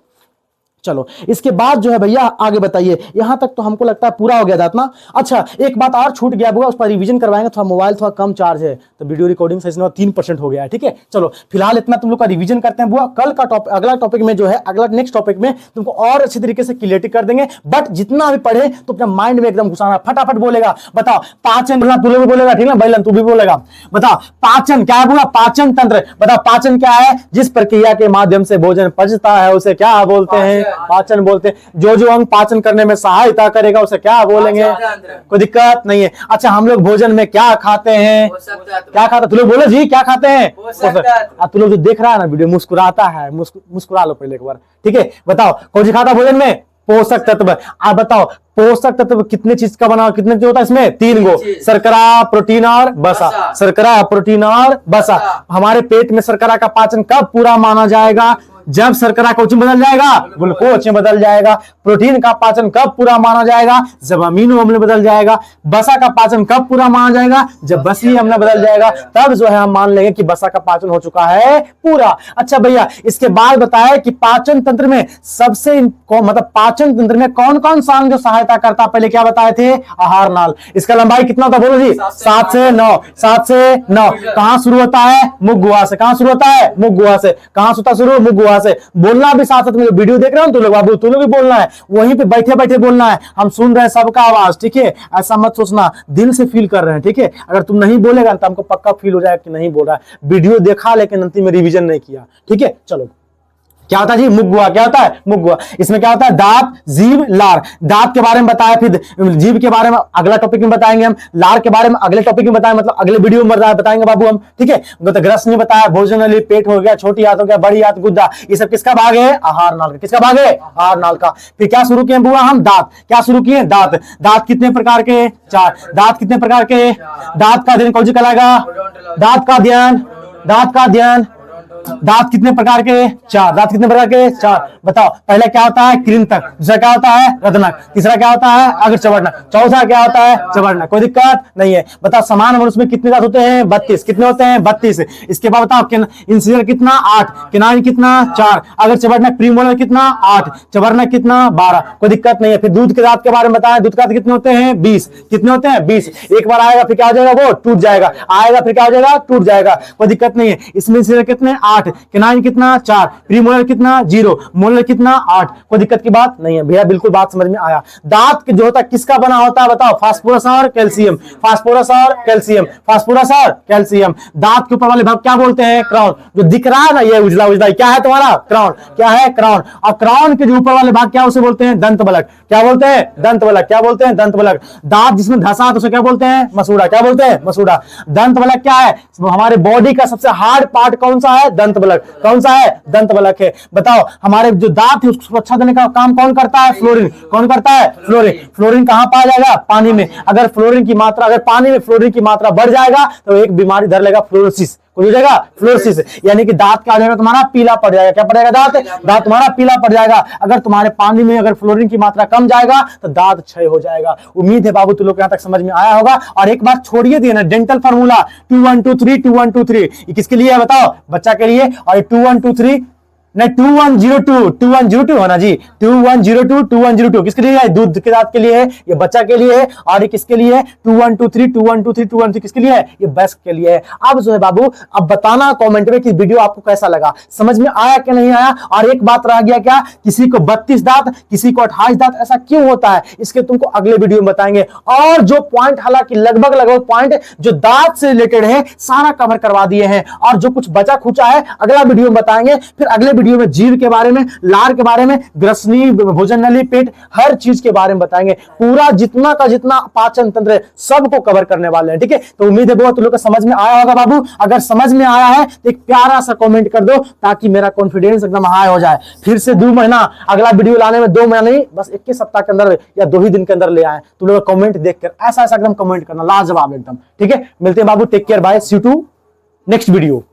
चलो इसके बाद जो है भैया आगे बताइए। यहां तक तो हमको लगता है पूरा हो गया दांत ना। अच्छा, एक बात और छूट गया बुआ, उस पर रिवीजन करवाएंगे। थोड़ा मोबाइल थोड़ा कम चार्ज है तो वीडियो रिकॉर्डिंग से 3% हो गया है। ठीक है, चलो फिलहाल इतना तुम लोग का रिवीजन करते हैं बुआ। कल का टॉपिक, अगला टॉपिक में जो है, अगला नेक्स्ट टॉपिक में तुमको और अच्छी तरीके से क्लियरिटी कर देंगे। बट जितना भी पढ़े तो अपना माइंड में एकदम घुसाना, फटाफट बोलेगा। बताओ पाचन, तू लोग भी बोलेगा, ठीक है बैलन तू भी बोलेगा। बताओ पाचन क्या है बुआ? पाचन तंत्र। बताओ पाचन क्या है? जिस प्रक्रिया के माध्यम से भोजन पचता है उसे क्या बोलते हैं? पाचन बोलते हैं। जो जो अंग पाचन करने में सहायता करेगा उसे क्या बोलेंगे? कोई दिक्कत नहीं है। अच्छा, हम लोग भोजन में क्या खाते हैं? क्या खाते? तू लोग बोलो जी, क्या खाते हैं? तू लोग जो देख रहा है ना वीडियो मुस्कुराता है, मुस्कुरा लो पहले एक बार। ठीक है, बताओ कौन सी खाता भोजन में? पोषक तत्व। आप बताओ पोषक तत्व कितने चीज का बना, कितने जो होता है इसमें? 3 गो, शर्करा, प्रोटीन और वसा। शर्करा, प्रोटीन और वसा। हमारे पेट में शर्करा का पाचन कब पूरा माना जाएगा? जब शर्करा कोच में बदल जाएगा, ग्लूकोज में बदल जाएगा। प्रोटीन का पाचन कब पूरा माना जाएगा? जब अमीनो अम्ल बदल जाएगा। वसा का पाचन कब पूरा माना जाएगा? जब बसीय अम्ल बदल जाएगा, तब जो है हम मान लेंगे कि वसा का पाचन हो चुका है पूरा। अच्छा भैया, इसके बाद बताया कि पाचन तंत्र में सबसे मतलब पाचन तंत्र में कौन कौन सा अंग जो सहायता करता? पहले क्या बताए थे? आहार नाल। इसका लंबाई कितना होता बोलो जी? 7 से 9। 7 से 9। कहां शुरू होता है? मुख गुहा से। कहां शुरू होता है? मुख गुहा से। कहां से होता शुरू? मुख गुहा यहां से बोलना भी साथ साथ में, वीडियो देख रहे हो तुम लोग बाबू, तुम लोग भी बोलना है, वहीं पे बैठे बैठे बोलना है। हम सुन रहे हैं सबका आवाज, ठीक है, ऐसा मत सोचना, दिल से फील कर रहे हैं, ठीक है। अगर तुम नहीं बोलेगा तो हमको पक्का फील हो जाएगा कि नहीं बोल रहा है, वीडियो देखा लेकिन अंतिम में रिवीजन नहीं किया, ठीक है। चलो क्या होता है जी, मुगुआ, क्या होता है मुगुआ। इसमें क्या होता है, दांत, जीभ, लार। दांत के बारे में बताया, फिर जीभ के बारे में अगला टॉपिक में बताएंगे हम, लार के बारे में अगले टॉपिक में बताएंगे, मतलब अगले वीडियो में बताएंगे बाबू हम, ठीक है। तो ग्रस ने बताया, भोजन नली, पेट हो गया, छोटी आंत हो गया, बड़ी आंत, गुद्दा, ये सब किसका भाग है, आहार नाल का। किसका भाग है, आहार नाल का। फिर क्या शुरू किए बुआ हम, दांत। क्या शुरू किए, दांत। दांत कितने प्रकार के, 4। दांत कितने प्रकार के, दांत का अध्ययन कौन सी कहलाएगा, दांत का अध्ययन, दांत का अध्ययन। दांत कितने प्रकार के, 4। दांत कितने प्रकार के, 4। बताओ, पहला क्या होता है, कृंतक, दूसरा क्या होता है, रत्नक, तीसरा क्या होता है, अग्रचवर्णक, चौथा क्या होता है, चवर्णक। कोई दिक्कत नहीं है। बताओ, समान मनुष्य में कितने दांत होते हैं, 32। कितने होते हैं, 32। इसके बाद बताओ, इंसिजर कितना, 8, किनारी कितना, 4, अग्रचवर्णक प्रीमोलर कितना, 8, चवर्णक कितना, 12। कोई दिक्कत नहीं है। फिर दूध के दांत के बारे में बताया, दूध के दांत कितने होते हैं, 20। कितने होते हैं, 20। एक बार आएगा फिर क्या हो जाएगा, वो टूट जाएगा, आएगा फिर क्या हो जाएगा, टूट जाएगा। कोई दिक्कत नहीं है। इसमें इंसिजर कितने, 8, किनारी कितना, 4, प्रीमोलर कितना, 0, मोलर कितना, 8। कोई दिक्कत की बात नहीं है भैया, बिल्कुल बात समझ में आया। दांत जो होता है किसका बना होता है, बताओ, फास्फोरस और कैल्शियम, फास्फोरस और कैल्शियम, फास्फोरस और कैल्शियम। दांत के ऊपर वाले भाग क्या बोलते हैं, क्राउन। जो दिख रहा है ना ये उजला उजला, क्या है तुम्हारा, क्राउन। क्या है, क्राउन। और क्राउन के जो ऊपर वाले भाग क्या उसे बोलते हैं, दंत बलक। क्या बोलते हैं, दंत बलक। क्या बोलते हैं, दंत बलक। दांत जिसमें धंसा है उसे क्या बोलते हैं, मसूड़ा। क्या बोलते हैं, मसूड़ा। दंत बलक क्या है, हमारे बॉडी का सबसे हार्ड पार्ट कौन सा है, दंत बलक। कौन सा है, दंत बलक है। बताओ, हमारे जो दांत है उसको सुरक्षा देने का काम कौन करता है, फ्लोरीन। कौन करता है, फ्लोरीन। फ्लोरीन कहां पाया जाएगा, पानी में। अगर फ्लोरीन की मात्रा, अगर पानी में फ्लोरीन की मात्रा बढ़ जाएगा तो एक बीमारी धर लेगा, फ्लोरोसिस। हो जाएगा, फ्लोरोसिस, यानी कि दांत क्या हो जाएगा तुम्हारा, पीला पड़ जाएगा। क्या पड़ जाएगा, दांत तुम्हारा पीला पड़ जाएगा। अगर तुम्हारे पानी में अगर फ्लोरीन की मात्रा कम जाएगा तो दांत क्षय हो जाएगा। उम्मीद है बाबू तुम लोग यहां तक समझ में आया होगा। और एक बात छोड़िए दिए ना, डेंटल फार्मूला 2 1 2 3 2 1 2 3, ये किसके लिए है बताओ, बच्चा के लिए। और 2 1 2 3 नहीं, 2102 है ना जी, 2102 किसके लिए है, दूध के दांत के लिए है, ये बच्चा के लिए है। और ये किसके लिए है, 2123 किसके लिए है, ये वयस्क के लिए है। अब जो है बाबू, अब बताना कमेंट में कि वीडियो आपको कैसा लगा, समझ में आया कि नहीं आया। और एक बात रह गया, क्या किसी को 32 दांत, किसी को 28 दांत, ऐसा क्यों होता है, इसके तुमको अगले वीडियो में बताएंगे। और जो पॉइंट, हालांकि लगभग पॉइंट जो दांत से रिलेटेड है सारा कवर करवा दिए हैं, और जो कुछ बचा खुचा है अगला वीडियो में बताएंगे। फिर अगले वीडियो में जीव के बारे में, लार के बारे में, ग्रसनी, भोजन नली, पेट, हर चीज के बारे में बताएंगे। पूरा जितना का जितना पाचन तंत्र है सबको कवर करने वाले हैं, ठीक है। तो उम्मीद है बहुत तुम लोग को समझ में आया होगा बाबू। अगर समझ में आया है तो एक प्यारा सा कमेंट कर दो ताकि मेरा कॉन्फिडेंस एकदम हाई हो जाए। फिर से 2 महीना अगला वीडियो लाने में, 2 महीना नहीं, बस 21 सप्ताह के अंदर या 2 ही दिन के अंदर ले आए। तुम लोग कमेंट देखकर ऐसा एकदम कमेंट करना, लाजवाब एकदम, ठीक है। मिलते हैं बाबू, take care, bye, see you to next video.